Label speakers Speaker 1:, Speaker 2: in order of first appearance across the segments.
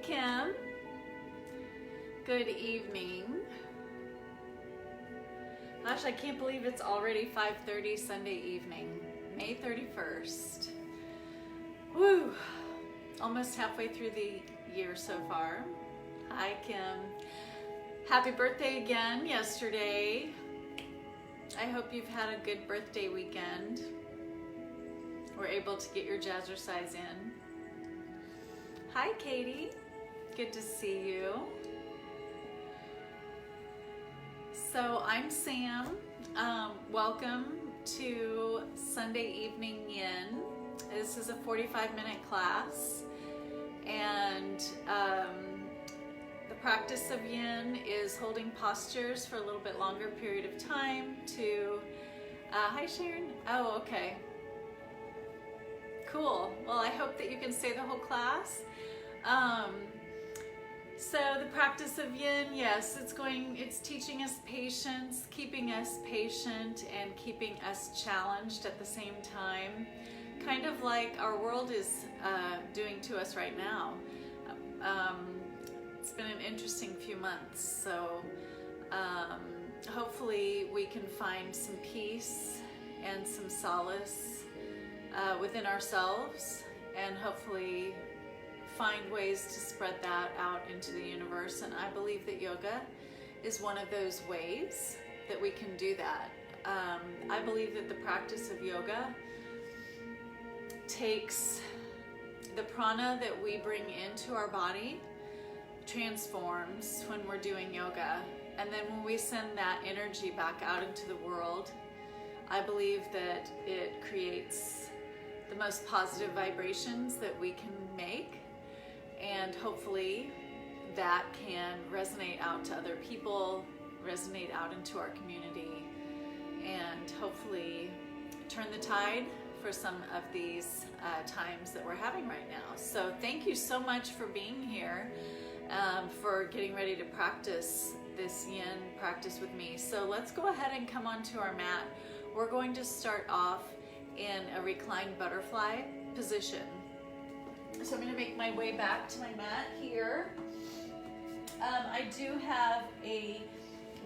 Speaker 1: Kim. Good evening. Gosh, I can't believe it's already 5:30 Sunday evening, May 31st. Woo! Almost halfway through the year so far. Hi, Kim. Happy birthday again yesterday. I hope you've had a good birthday weekend. We're able to get your jazzercise in. Hi, Katie. Good to see you. So I'm Sam. Welcome to Sunday Evening Yin. This is a 45-minute class, and the practice of Yin is holding postures for a little bit longer period of time to, hi Sharon. Oh, okay. Cool. Well, I hope that you can stay the whole class. So the practice of Yin, yes, it's teaching us patience, keeping us patient, and keeping us challenged at the same time. Kind of like our world is doing to us right now. It's been an interesting few months, so hopefully we can find some peace and some solace within ourselves, and hopefully find ways to spread that out into the universe. And I believe that yoga is one of those ways that we can do that. I believe that the practice of yoga takes the prana that we bring into our body, transforms when we're doing yoga, and then when we send that energy back out into the world, I believe that it creates the most positive vibrations that we can make, and hopefully that can resonate out to other people, resonate out into our community, and hopefully turn the tide for some of these times that we're having right now. So thank you so much for being here, for getting ready to practice this Yin practice with me. So let's go ahead and come onto our mat. We're going to start off in a reclined butterfly position. So I'm going to make my way back to my mat here. I do have a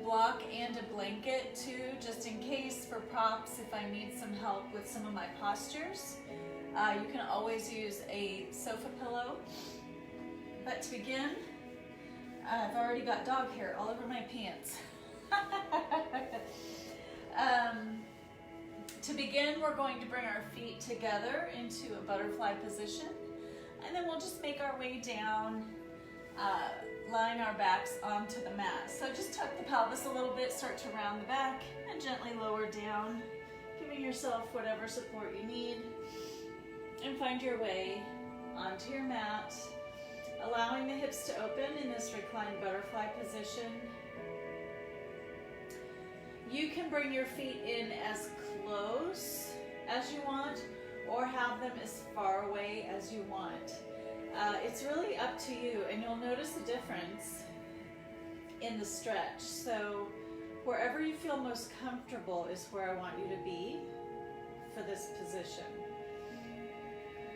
Speaker 1: block and a blanket too, just in case, for props if I need some help with some of my postures. You can always use a sofa pillow. But to begin, I've already got dog hair all over my pants. To begin, we're going to bring our feet together into a butterfly position, and then we'll just make our way down, lying our backs onto the mat. So just tuck the pelvis a little bit, start to round the back, and gently lower down, giving yourself whatever support you need, and find your way onto your mat, allowing the hips to open in this reclined butterfly position. You can bring your feet in as close as you want, or have them as far away as you want. It's really up to you, and you'll notice the difference in the stretch. So wherever you feel most comfortable is where I want you to be for this position.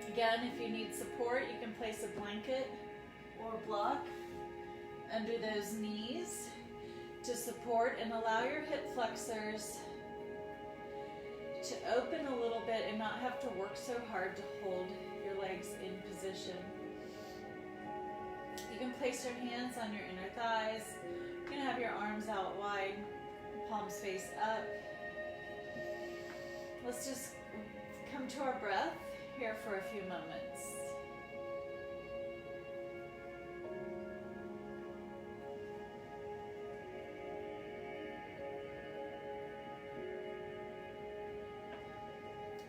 Speaker 1: Again, if you need support, you can place a blanket or block under those knees to support, and allow your hip flexors to open a little bit and not have to work so hard to hold your legs in position. You can place your hands on your inner thighs. You can have your arms out wide, palms face up. Let's just come to our breath here for a few moments.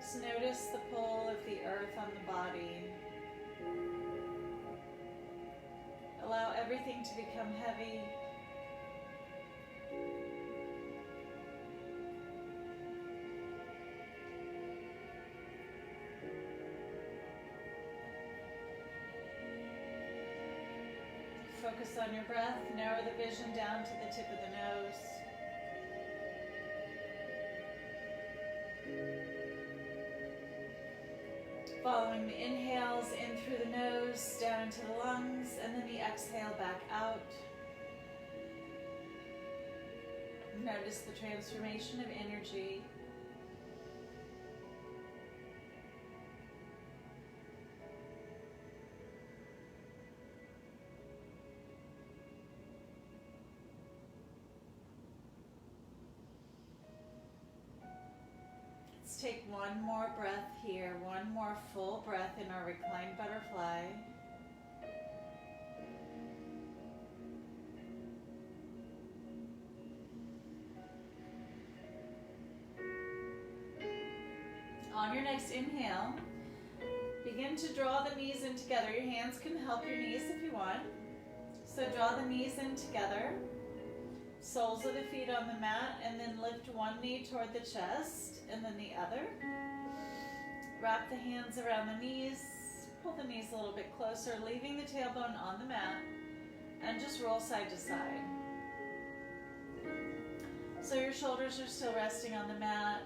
Speaker 1: Just notice the pull of the earth on the body. Allow everything to become heavy. Focus on your breath. Narrow the vision down to the tip of the nose. Following the inhales in through the nose, down into the lungs, and then the exhale back out. Notice the transformation of energy. Let's take one more breath here, one more full breath in our reclined butterfly. On your next inhale, begin to draw the knees in together. Your hands can help your knees if you want. So draw the knees in together, soles of the feet on the mat, and then lift one knee toward the chest and then the other. Wrap the hands around the knees, pull the knees a little bit closer, leaving the tailbone on the mat, and just roll side to side. So your shoulders are still resting on the mat,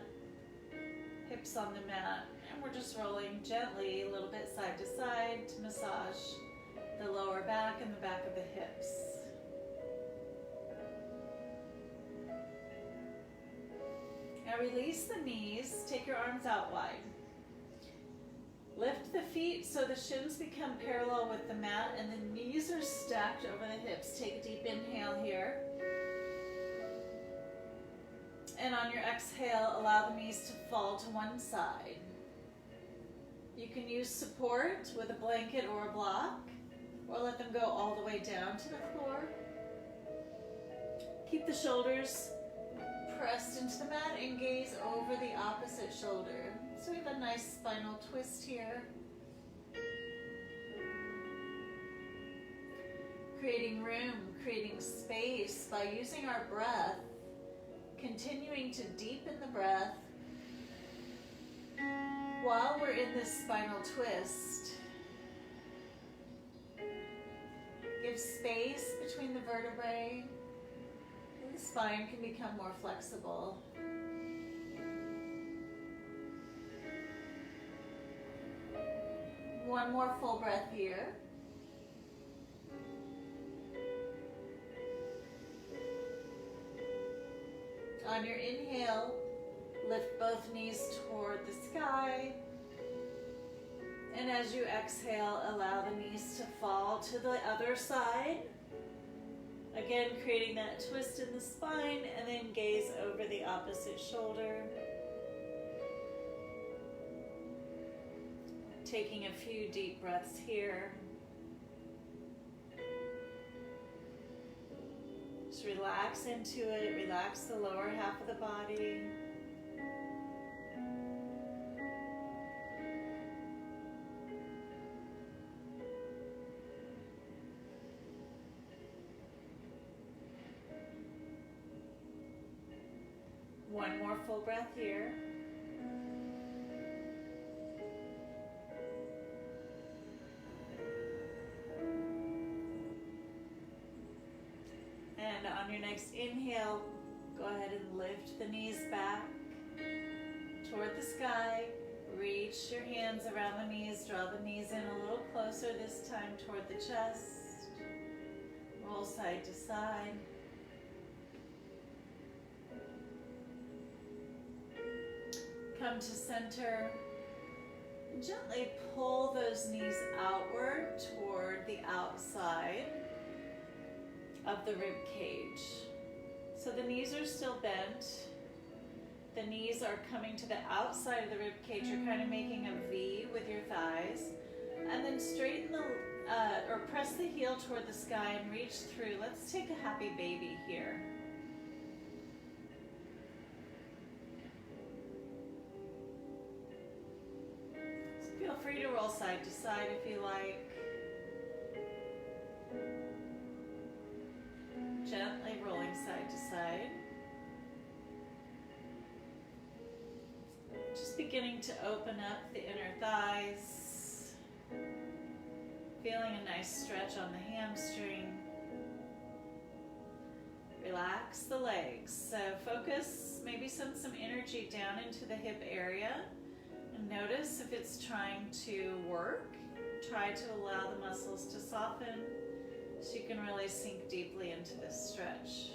Speaker 1: hips on the mat, and we're just rolling gently a little bit side to side to massage the lower back and the back of the hips. Now release the knees, take your arms out wide. Lift the feet so the shins become parallel with the mat and the knees are stacked over the hips. Take a deep inhale here. And on your exhale, allow the knees to fall to one side. You can use support with a blanket or a block, or let them go all the way down to the floor. Keep the shoulders pressed into the mat and gaze over the opposite shoulder. So we have a nice spinal twist here. Creating room, creating space by using our breath. Continuing to deepen the breath while we're in this spinal twist. Give space between the vertebrae. The spine can become more flexible. One more full breath here. On your inhale, lift both knees toward the sky. And as you exhale, allow the knees to fall to the other side. Again, creating that twist in the spine, and then gaze over the opposite shoulder. Taking a few deep breaths here. Just relax into it, relax the lower half of the body. One more full breath here. And on your next inhale, go ahead and lift the knees back toward the sky. Reach your hands around the knees, draw the knees in a little closer, this time toward the chest. Roll side to side. Come to center. Gently pull those knees outward toward the outside of the rib cage. So the knees are still bent. The knees are coming to the outside of the rib cage. You're kind of making a V with your thighs. And then straighten the, or press the heel toward the sky and reach through. Let's take a happy baby here. So feel free to roll side to side if you like. Gently rolling side to side. Just beginning to open up the inner thighs. Feeling a nice stretch on the hamstring. Relax the legs. So focus, maybe send some energy down into the hip area And notice if it's trying to work. Try to allow the muscles to soften so you can really sink deeply into this stretch.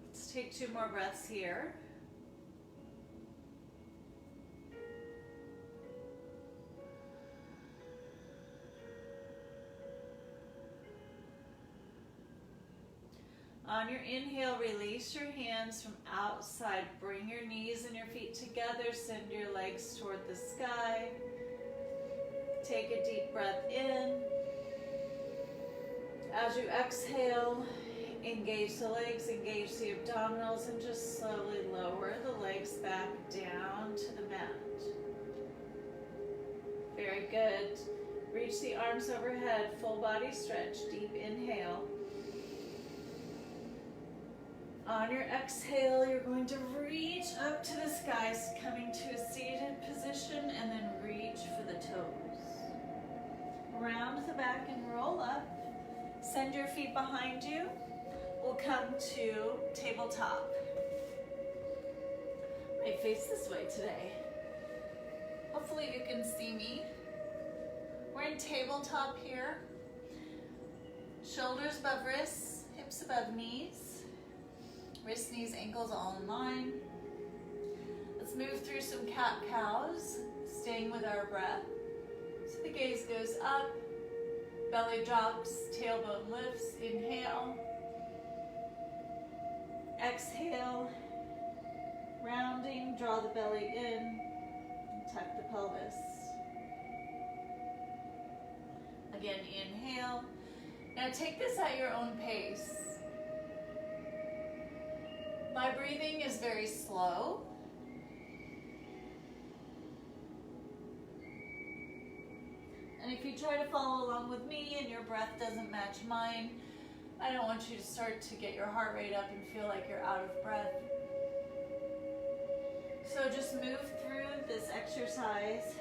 Speaker 1: Let's take 2 more breaths here. On your inhale, release your hands from outside. Bring your knees and your feet together. Send your legs toward the sky. Take a deep breath in. As you exhale, engage the legs, engage the abdominals, and just slowly lower the legs back down to the mat. Very good. Reach the arms overhead, full body stretch, deep inhale. On your exhale, you're going to reach up to the skies, coming to a seated position, and then reach for the toes. Round the back and roll up. Send your feet behind you. We'll come to tabletop. I face this way today. Hopefully you can see me. We're in tabletop here. Shoulders above wrists, hips above knees. Wrists, knees, ankles all in line. Let's move through some cat-cows, staying with our breath. So the gaze goes up, belly drops, tailbone lifts. Inhale. Exhale. Rounding, draw the belly in, and tuck the pelvis. Again, inhale. Now take this at your own pace. My breathing is very slow. And if you try to follow along with me and your breath doesn't match mine, I don't want you to start to get your heart rate up and feel like you're out of breath. So just move through this exercise.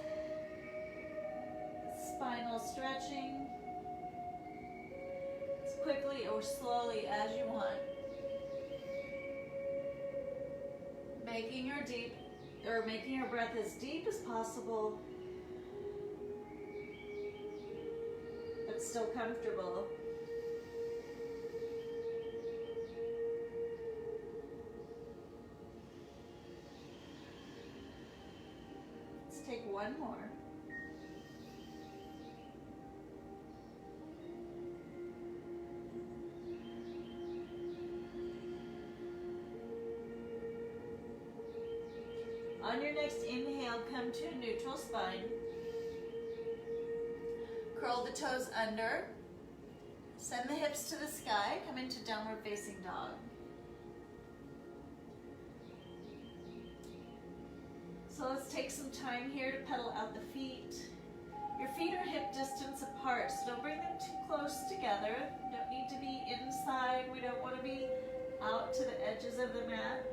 Speaker 1: Spinal stretching as quickly or slowly as you want. Making your breath as deep as possible, but still comfortable. Let's take 1 more. On your next inhale, come to a neutral spine. Curl the toes under. Send the hips to the sky. Come into downward facing dog. So let's take some time here to pedal out the feet. Your feet are hip distance apart, so don't bring them too close together. You don't need to be inside. We don't want to be out to the edges of the mat.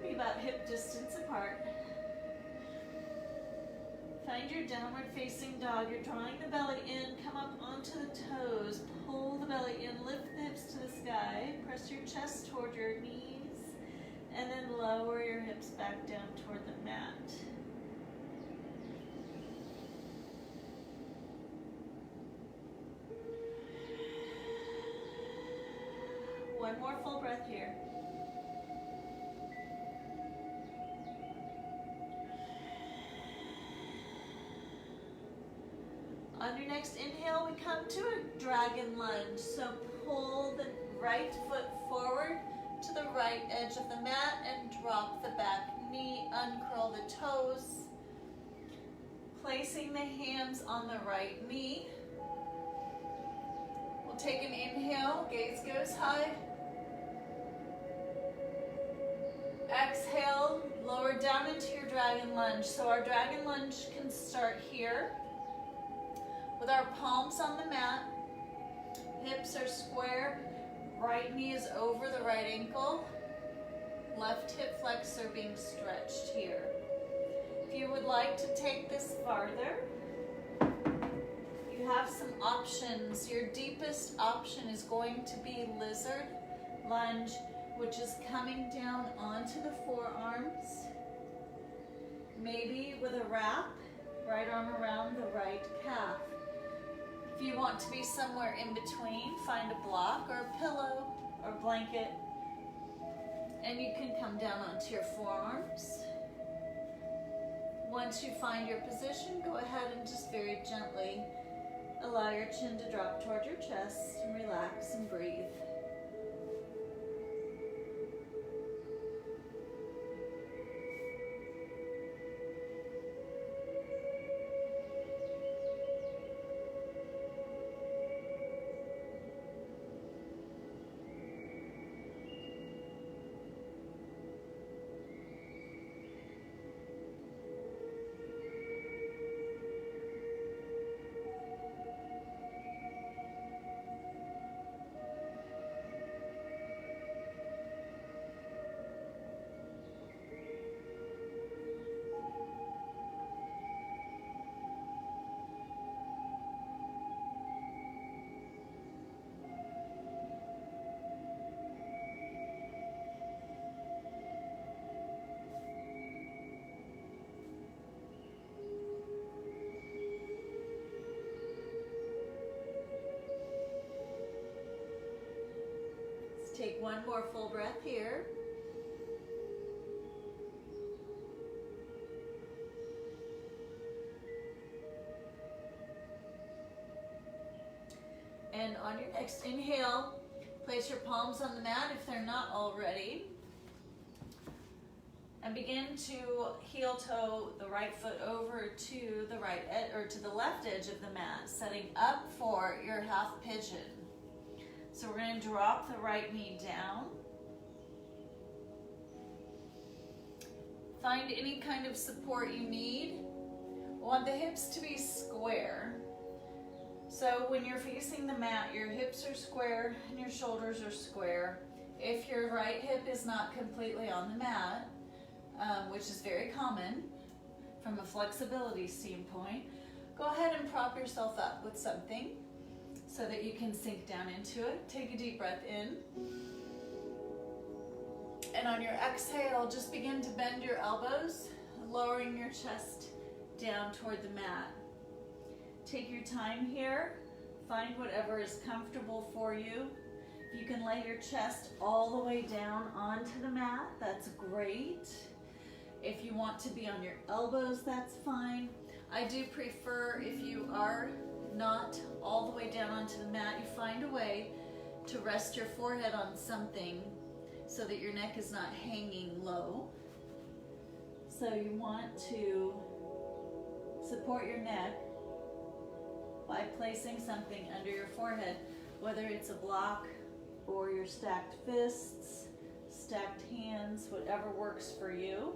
Speaker 1: Be about hip distance apart. Find your downward facing dog. You're drawing the belly in, come up onto the toes, pull the belly in, lift the hips to the sky, press your chest toward your knees, and then lower your hips back down toward the mat. One more full breath here. On your next inhale, we come to a dragon lunge. So pull the right foot forward to the right edge of the mat and drop the back knee, uncurl the toes. Placing the hands on the right knee. We'll take an inhale, gaze goes high. Exhale, lower down into your dragon lunge. So our dragon lunge can start here with our palms on the mat. Hips are square, right knee is over the right ankle. Left hip flexor being stretched here. If you would like to take this farther, you have some options. Your deepest option is going to be lizard lunge, which is coming down onto the forearms, maybe with a wrap, right arm around the right calf. If you want to be somewhere in between, find a block or a pillow or blanket, and you can come down onto your forearms. Once you find your position, go ahead and just very gently allow your chin to drop toward your chest and relax and breathe. Take one more full breath here. And on your next inhale, place your palms on the mat if they're not already. And begin to heel toe the right foot over to the right or to the left edge of the mat, setting up for your half pigeon. So we're going to drop the right knee down. Find any kind of support you need. We want the hips to be square. So when you're facing the mat, your hips are square and your shoulders are square. If your right hip is not completely on the mat, which is very common from a flexibility standpoint, go ahead and prop yourself up with something so that you can sink down into it. Take a deep breath in. And on your exhale, just begin to bend your elbows, lowering your chest down toward the mat. Take your time here. Find whatever is comfortable for you. If you can lay your chest all the way down onto the mat, that's great. If you want to be on your elbows, that's fine. I do prefer, if you are not all the way down onto the mat, you find a way to rest your forehead on something so that your neck is not hanging low. So you want to support your neck by placing something under your forehead, whether it's a block or your stacked fists, stacked hands, whatever works for you.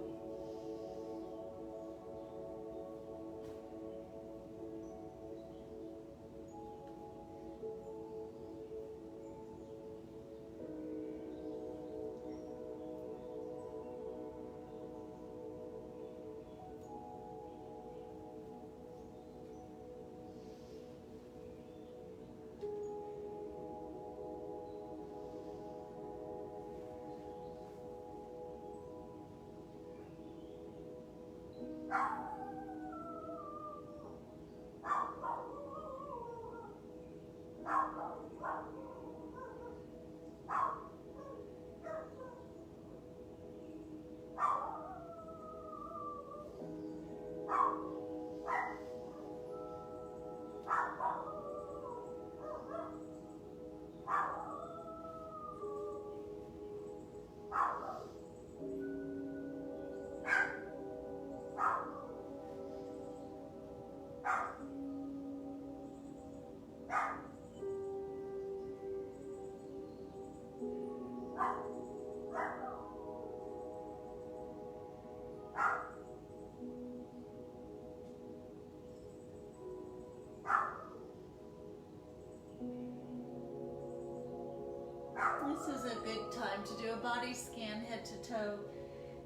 Speaker 1: This is a good time to do a body scan head to toe,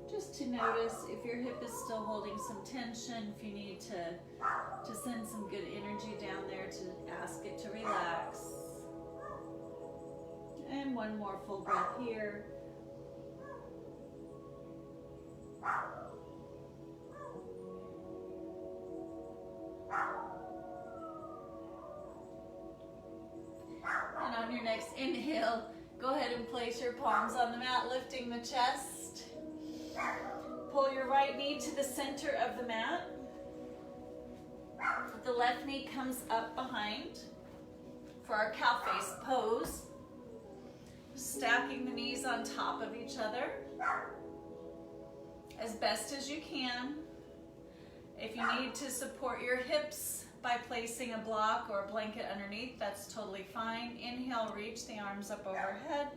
Speaker 1: just to notice if your hip is still holding some tension, if you need to send some good energy down there, to ask it to relax. And one more full breath here. And on your next inhale, go ahead and place your palms on the mat, lifting the chest. Pull your right knee to the center of the mat. The left knee comes up behind for our cow face pose. Stacking the knees on top of each other as best as you can. If you need to support your hips by placing a block or a blanket underneath, that's totally fine. Inhale, reach the arms up overhead.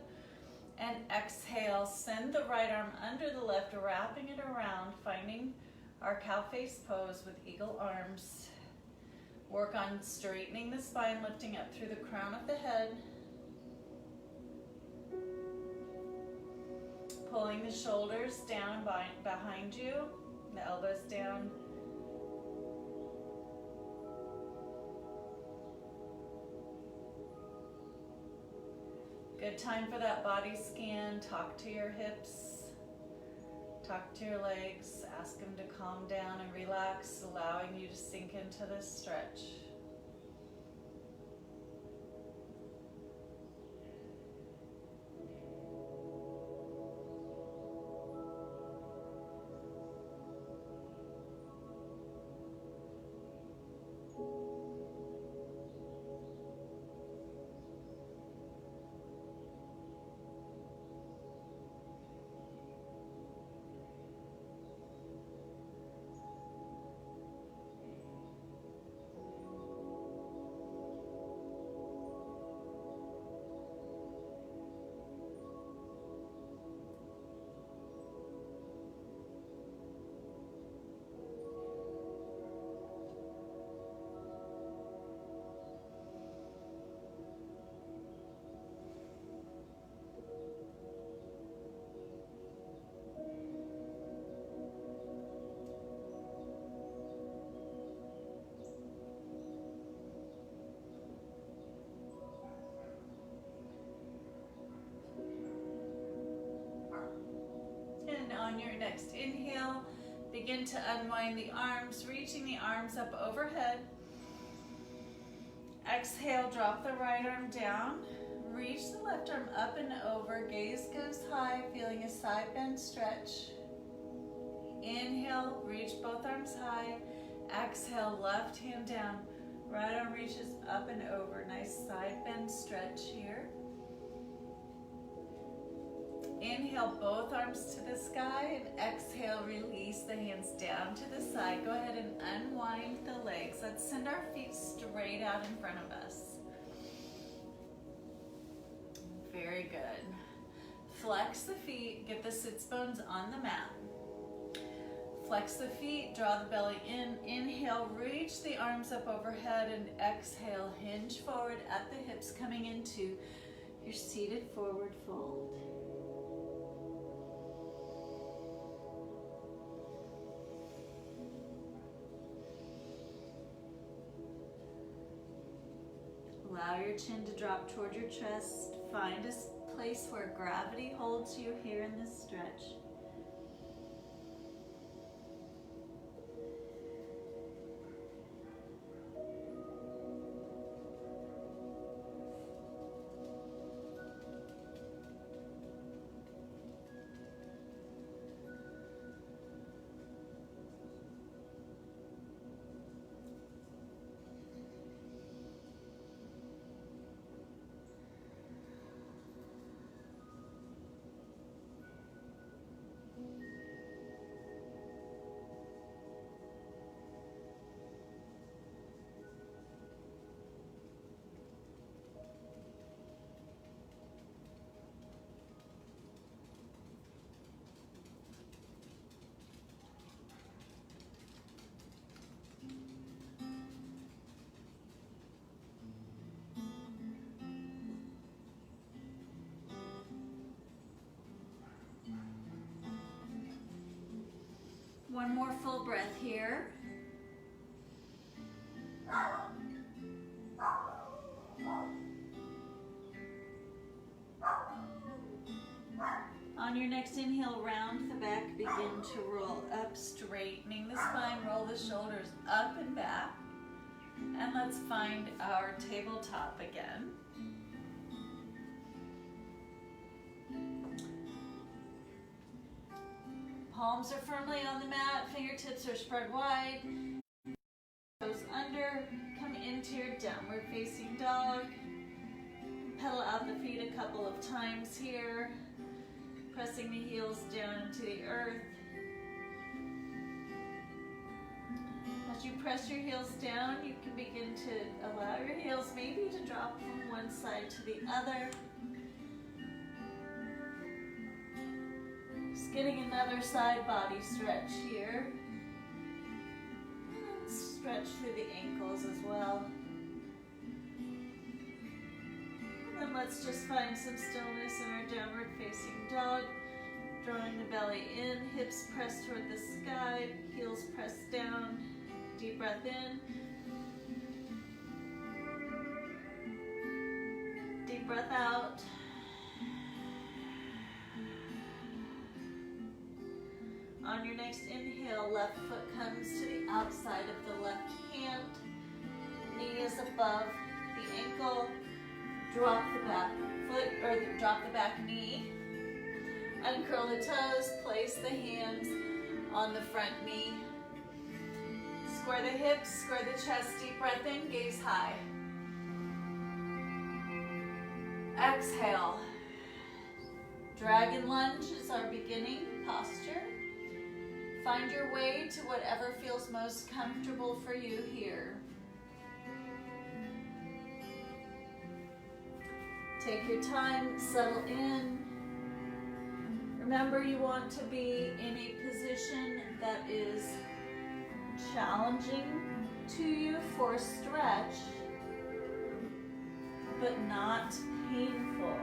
Speaker 1: And exhale, send the right arm under the left, wrapping it around, finding our cow face pose with eagle arms. Work on straightening the spine, lifting up through the crown of the head. Pulling the shoulders down behind you, the elbows down. Good time for that body scan. Talk to your hips, talk to your legs, ask them to calm down and relax, allowing you to sink into this stretch. On your next inhale, begin to unwind the arms, reaching the arms up overhead. Exhale, drop the right arm down. Reach the left arm up and over. Gaze goes high, feeling a side bend stretch. Inhale, reach both arms high. Exhale, left hand down. Right arm reaches up and over. Nice side bend stretch here. Inhale, both arms to the sky, and exhale, release the hands down to the side. Go ahead and unwind the legs. Let's send our feet straight out in front of us. Very good. Flex the feet, get the sits bones on the mat. Flex the feet, draw the belly in. Inhale, reach the arms up overhead, and exhale, hinge forward at the hips, coming into your seated forward fold. Allow your chin to drop toward your chest. Find a place where gravity holds you here in this stretch. One more full breath here. On your next inhale, round the back, begin to roll up, straightening the spine, roll the shoulders up and back. And let's find our tabletop again. Palms are firmly on the mat, fingertips are spread wide. Toes under, come into your downward facing dog. Pedal out the feet a couple of times here, pressing the heels down into the earth. As you press your heels down, you can begin to allow your heels maybe to drop from one side to the other. Just getting another side body stretch here. And stretch through the ankles as well. And then let's just find some stillness in our downward facing dog. Drawing the belly in, hips pressed toward the sky, heels pressed down. Deep breath in. Deep breath out. On your next inhale, left foot comes to the outside of the left hand. Knee is above the ankle. Drop the back foot, or drop the back knee. Uncurl the toes, place the hands on the front knee. Square the hips, square the chest, deep breath in, gaze high. Exhale. Dragon lunge is our beginning posture. Find your way to whatever feels most comfortable for you here. Take your time, settle in. Remember, you want to be in a position that is challenging to you for a stretch, but not painful.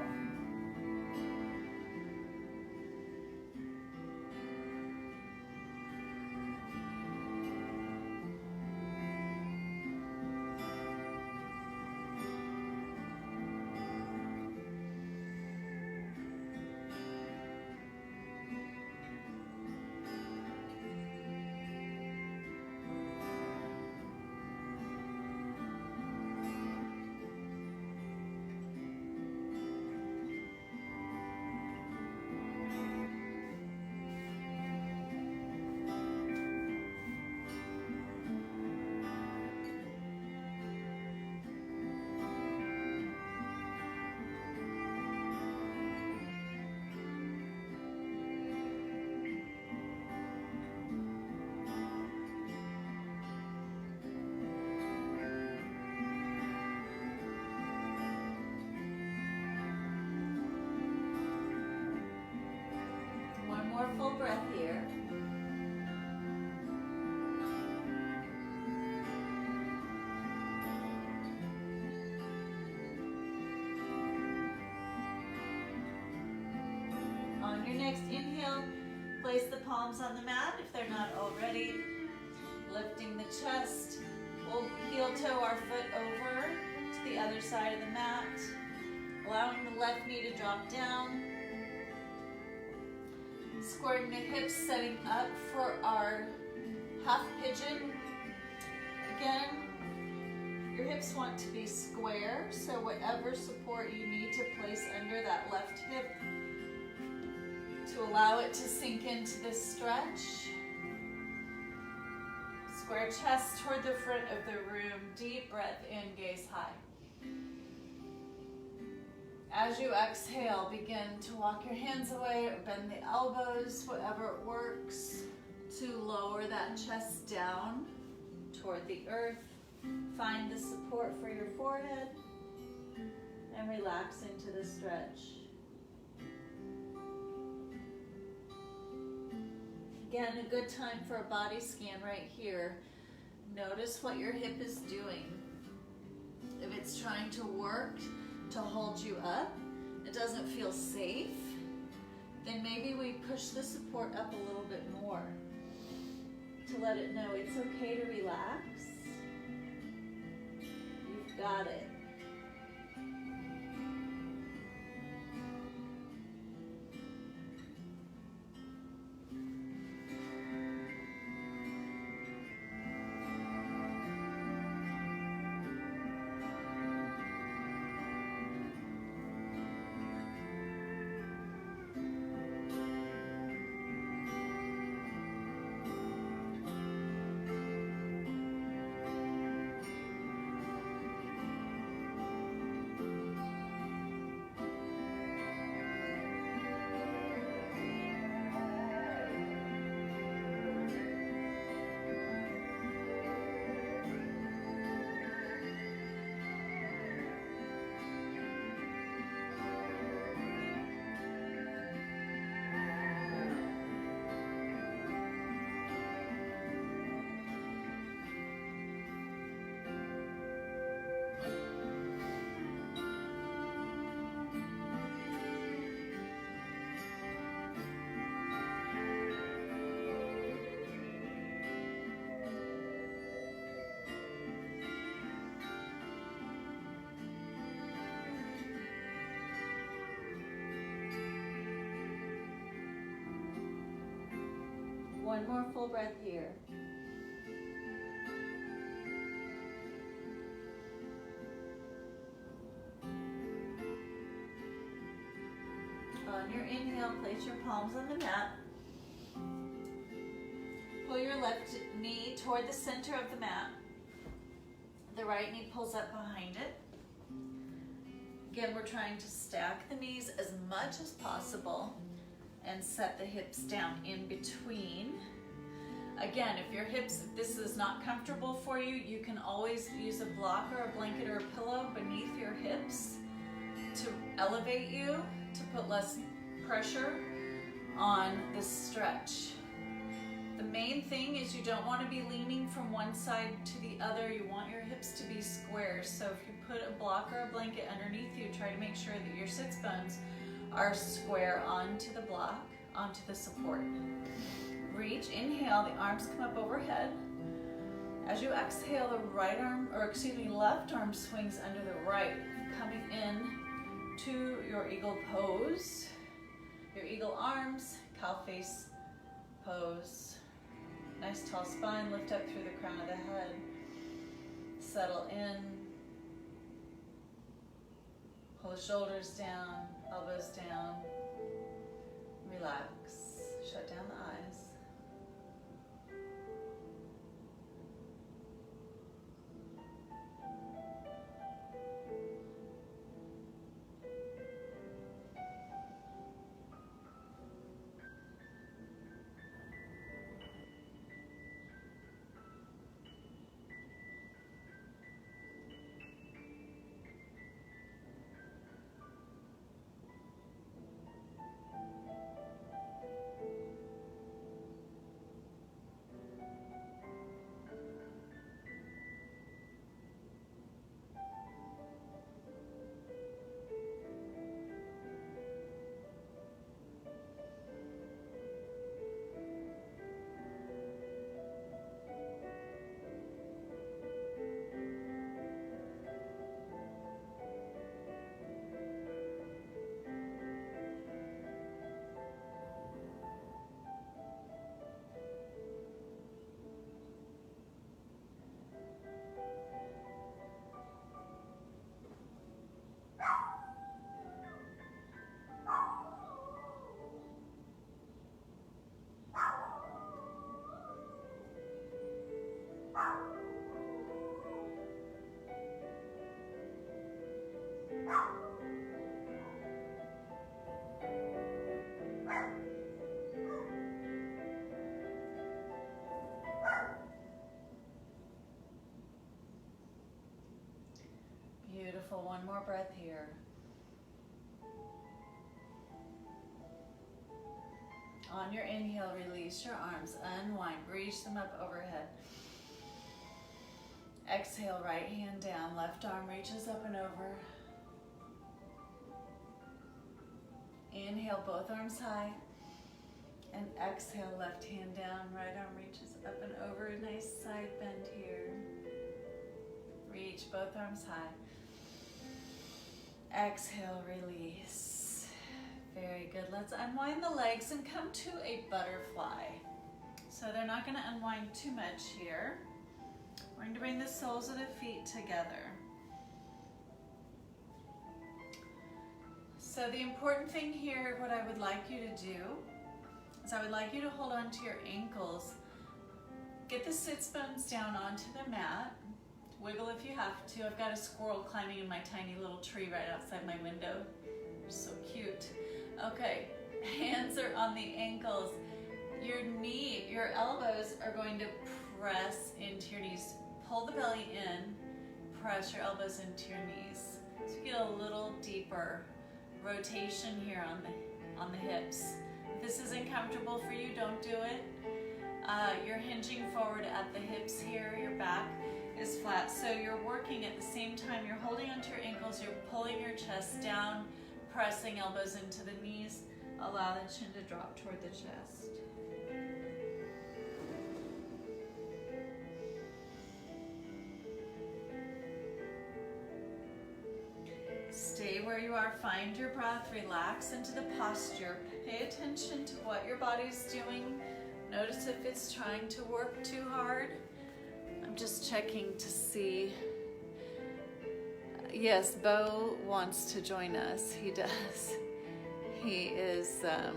Speaker 1: More full breath here. On your next inhale, place the palms on the mat if they're not already. Lifting the chest, we'll heel toe our foot over to the other side of the mat, allowing the left knee to drop down. Squaring the hips, setting up for our half pigeon. Again, your hips want to be square, so whatever support you need to place under that left hip to allow it to sink into this stretch. Square chest toward the front of the room. Deep breath in, gaze high. As you exhale, begin to walk your hands away or bend the elbows, whatever works, to lower that chest down toward the earth. Find the support for your forehead and relax into the stretch. Again, a good time for a body scan right here. Notice what your hip is doing. If it's trying to work to hold you up, it doesn't feel safe, then maybe we push the support up a little bit more. to let it know it's okay to relax. You've got it. One more full breath here. On your inhale, place your palms on the mat. Pull your left knee toward the center of the mat. The right knee pulls up behind it. Again, we're trying to stack the knees as much as possible and set the hips down in between. Again, if this is not comfortable for you, you can always use a block or a blanket or a pillow beneath your hips to elevate you, to put less pressure on this stretch. The main thing is you don't want to be leaning from one side to the other. You want your hips to be square. So if you put a block or a blanket underneath you, try to make sure that your sits bones are square onto the block, onto the support. Reach, inhale, the arms come up overhead. As you exhale, the left arm swings under the right, coming in to your eagle pose. Your eagle arms, cow face pose. Nice tall spine, lift up through the crown of the head. Settle in. Pull the shoulders down, elbows down. Relax. Shut down the eyes. Beautiful, one more breath here. On your inhale, release your arms, unwind, reach them up overhead. Exhale, right hand down, left arm reaches up and over. Inhale, both arms high. And exhale, left hand down, right arm reaches up and over, a nice side bend here. Reach both arms high. Exhale, release. Very good. Let's unwind the legs and come to a butterfly. So they're not going to unwind too much here. We're going to bring the soles of the feet together. So the important thing here, what I would like you to do, is I would like you to hold on to your ankles. Get the sits bones down onto the mat. Wiggle if you have to. I've got a squirrel climbing in my tiny little tree right outside my window. They're so cute. Okay, hands are on the ankles. Your elbows are going to press into your knees. Pull the belly in, press your elbows into your knees. So you get a little deeper rotation here on the hips. If this isn't comfortable for you, don't do it. You're hinging forward at the hips here, your back is flat. So you're working at the same time, you're holding onto your ankles, you're pulling your chest down, pressing elbows into the knees. Allow the chin to drop toward the chest. Stay where you are, find your breath, relax into the posture. Pay attention to what your body's doing. Notice if it's trying to work too hard. I'm just checking to see. Yes, Bo wants to join us. He does. He is, I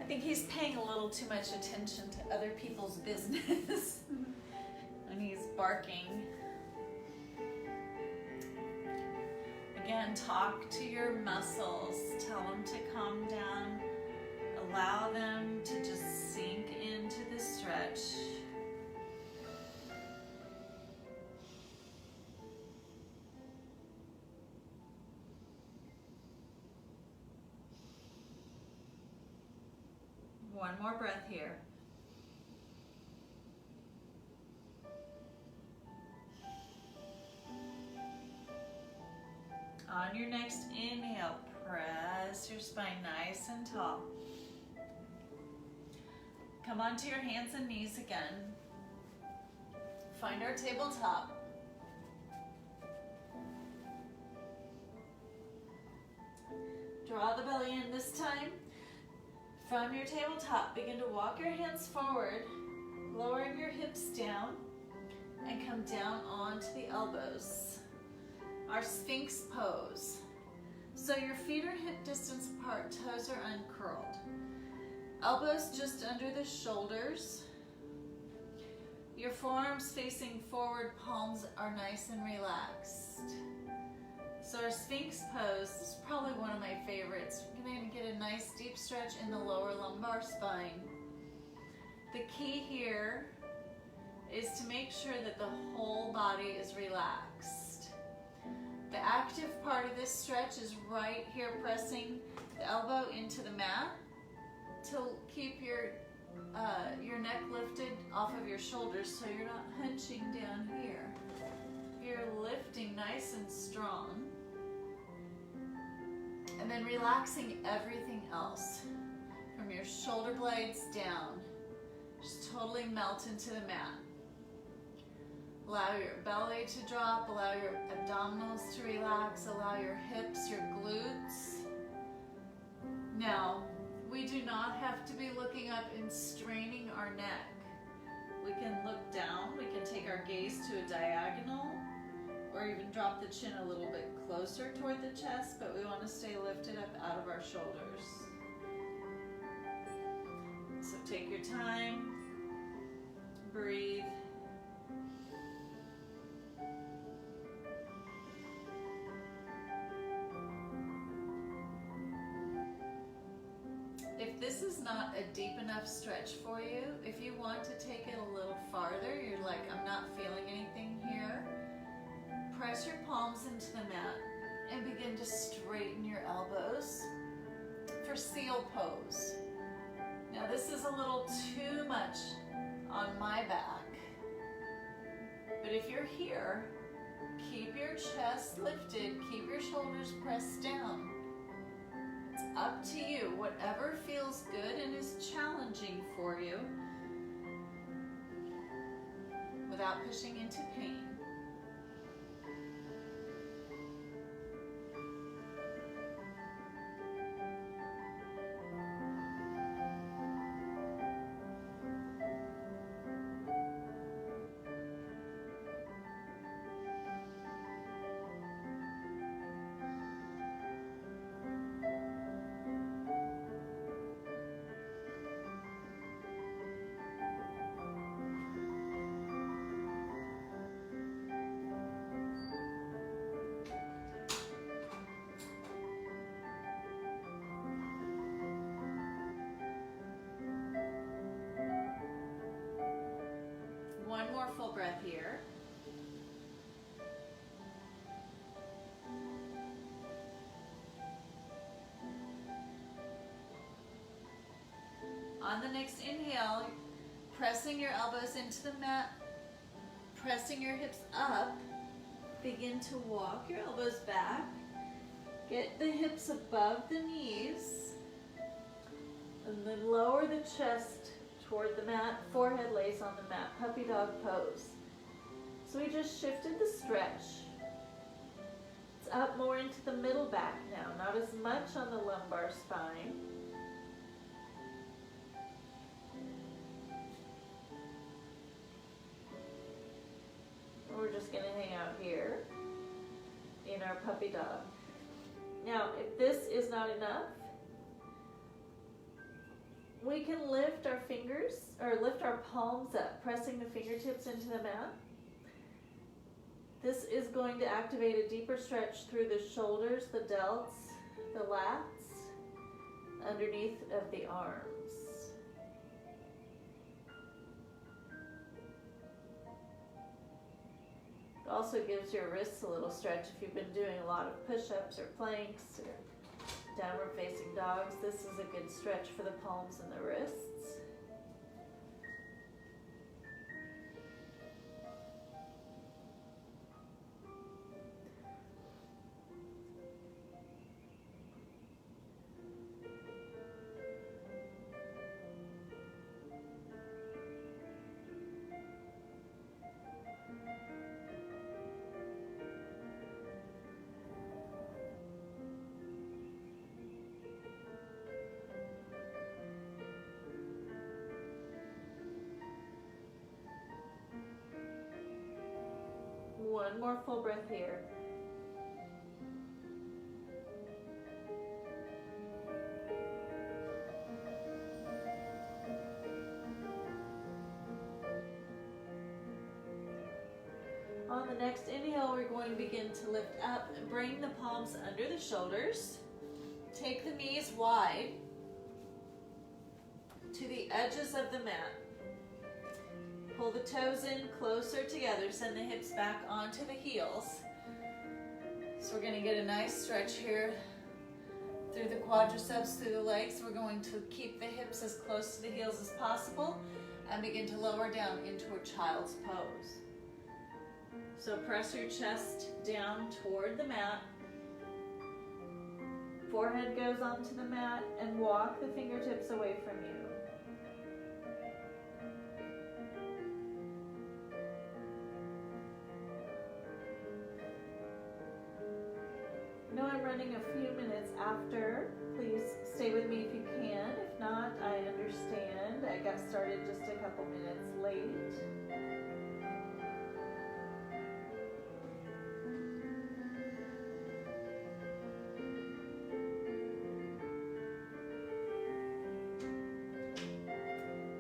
Speaker 1: think he's paying a little too much attention to other people's business. And he's barking. Again, talk to your muscles. Tell them to calm down. Allow them to just sink into the stretch. One more breath here. On your next inhale, press your spine nice and tall. Come onto your hands and knees again. Find our tabletop. Draw the belly in this time. From your tabletop, begin to walk your hands forward, lowering your hips down, and come down onto the elbows. Our Sphinx pose. So your feet are hip distance apart, toes are uncurled. Elbows just under the shoulders. Your forearms facing forward, palms are nice and relaxed. So our Sphinx pose is probably one of my favorites. You're going to get a nice deep stretch in the lower lumbar spine. The key here is to make sure that the whole body is relaxed. The active part of this stretch is right here, pressing the elbow into the mat to keep your neck lifted off of your shoulders so you're not hunching down here. You're lifting nice and strong. And then relaxing everything else from your shoulder blades down. Just totally melt into the mat. Allow your belly to drop, allow your abdominals to relax, allow your hips, your glutes. Now, we do not have to be looking up and straining our neck. We can look down, we can take our gaze to a diagonal, or even drop the chin a little bit closer toward the chest, but we want to stay lifted up out of our shoulders. So take your time, breathe. If this is not a deep enough stretch for you, if you want to take it a little farther, you're like, I'm not feeling anything here, press your palms into the mat and begin to straighten your elbows for seal pose. Now this is a little too much on my back, but if you're here, keep your chest lifted, keep your shoulders pressed down. It's up to you. Whatever feels good and is challenging for you without pushing into pain. One more full breath here. On the next inhale, pressing your elbows into the mat, pressing your hips up, begin to walk your elbows back. Get the hips above the knees, and then lower the chest toward the mat, forehead lays on the mat, puppy dog pose. So we just shifted the stretch. It's up more into the middle back now, not as much on the lumbar spine. We're just going to hang out here in our puppy dog. Now, if this is not enough, we can lift our fingers, or lift our palms up, pressing the fingertips into the mat. This is going to activate a deeper stretch through the shoulders, the delts, the lats, underneath of the arms. It also gives your wrists a little stretch if you've been doing a lot of push-ups or planks or downward facing dogs. This is a good stretch for the palms and the wrists. One more full breath here. On the next inhale, we're going to begin to lift up and bring the palms under the shoulders. Take the knees wide to the edges of the mat. Pull the toes in closer together, send the hips back onto the heels. So we're going to get a nice stretch here through the quadriceps, through the legs. We're going to keep the hips as close to the heels as possible and begin to lower down into a child's pose. So press your chest down toward the mat. Forehead goes onto the mat and walk the fingertips away from you. I know I'm running a few minutes after. Please stay with me if you can. If not, I understand. I got started just a couple minutes late.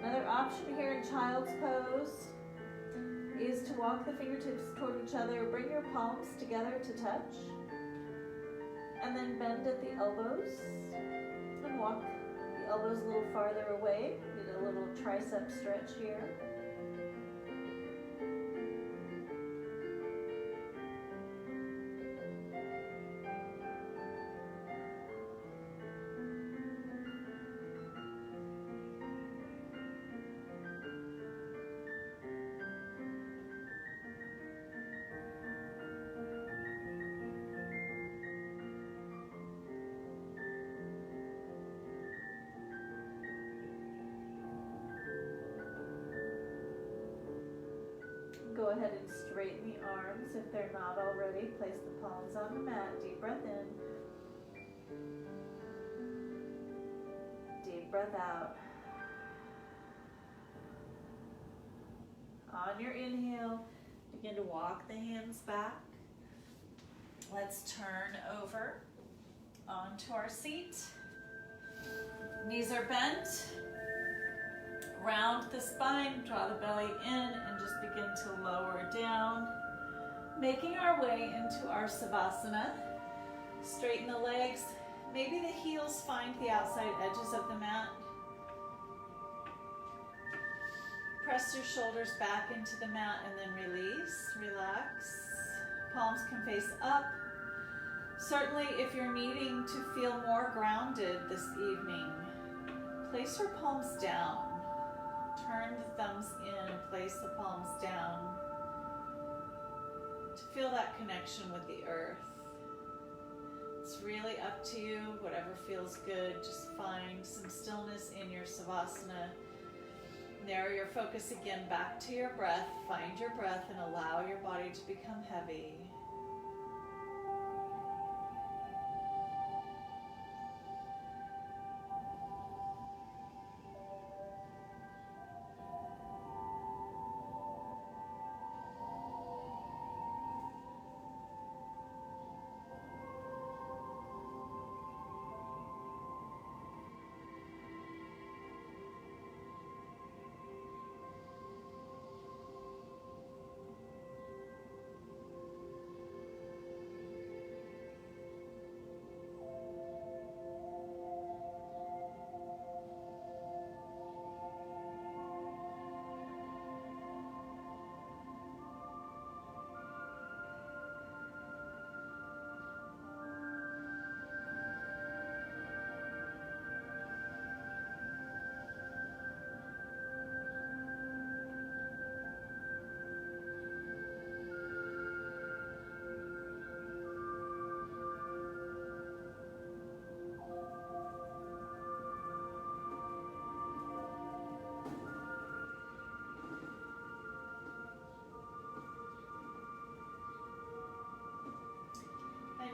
Speaker 1: Another option here in child's pose is to walk the fingertips toward each other. Bring your palms together to touch. And then bend at the elbows and walk the elbows a little farther away. Get a little tricep stretch here. go ahead and straighten the arms if they're not already. Place the palms on the mat. Deep breath in. Deep breath out. On your inhale, begin to walk the hands back. Let's turn over onto our seat. Knees are bent. Round the spine, draw the belly in, and just begin to lower down. Making our way into our Savasana. Straighten the legs. Maybe the heels find the outside edges of the mat. Press your shoulders back into the mat and then release, relax. Palms can face up. Certainly if you're needing to feel more grounded this evening, place your palms down. Turn the thumbs in and place the palms down to feel that connection with the earth. It's really up to you, whatever feels good. Just find some stillness in your Savasana. Narrow your focus again back to your breath. Find your breath and allow your body to become heavy.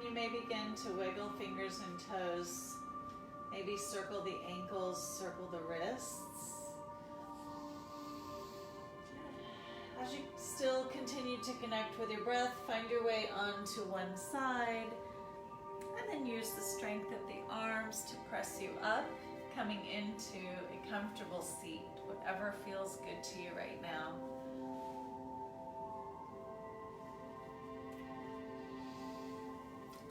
Speaker 1: You may begin to wiggle fingers and toes. Maybe circle the ankles, circle the wrists. As you still continue to connect with your breath, find your way onto one side, and then use the strength of the arms to press you up, coming into a comfortable seat, whatever feels good to you right now.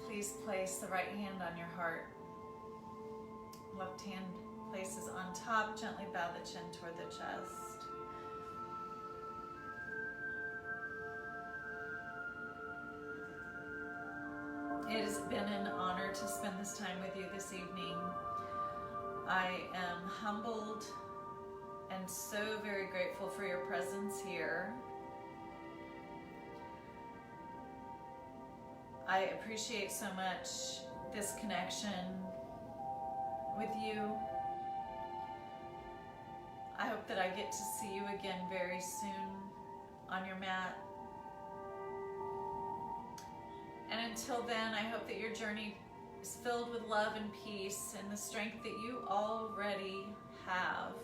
Speaker 1: Please place the right hand on your heart. Left hand places on top. Gently bow the chin toward the chest. It has been an honor to spend this time with you this evening. I am humbled and so very grateful for your presence here. I appreciate so much this connection with you. I hope that I get to see you again very soon on your mat. And until then, I hope that your journey is filled with love and peace and the strength that you already have.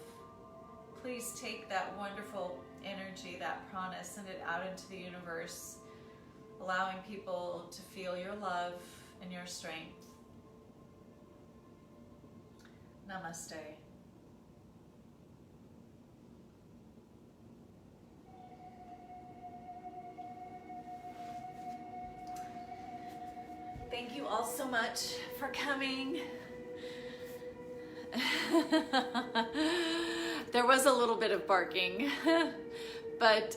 Speaker 1: Please take that wonderful energy, that prana, send it out into the universe, allowing people to feel your love and your strength. Namaste. Thank you all so much for coming. There was a little bit of barking. But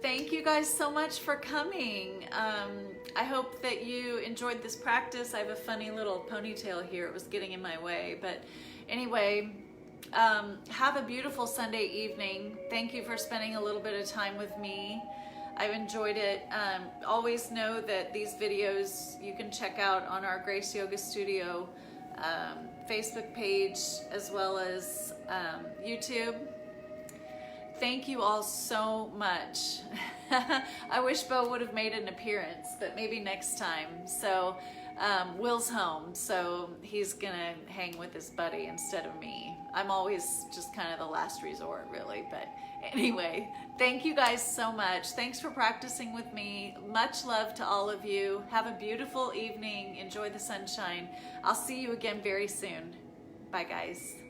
Speaker 1: thank you guys so much for coming. I hope that you enjoyed this practice. I have a funny little ponytail here. It was getting in my way. But anyway, have a beautiful Sunday evening. Thank you for spending a little bit of time with me. I've enjoyed it. Always know that these videos you can check out on our Grace Yoga Studio Facebook page as well as YouTube. thank you all so much. I wish Bo would have made an appearance, but maybe next time. So Will's home, so he's gonna hang with his buddy instead of me. I'm always just kind of the last resort, really. But anyway, thank you guys so much. Thanks for practicing with me. Much love to all of you. Have a beautiful evening. Enjoy the sunshine. I'll see you again very soon. Bye, guys.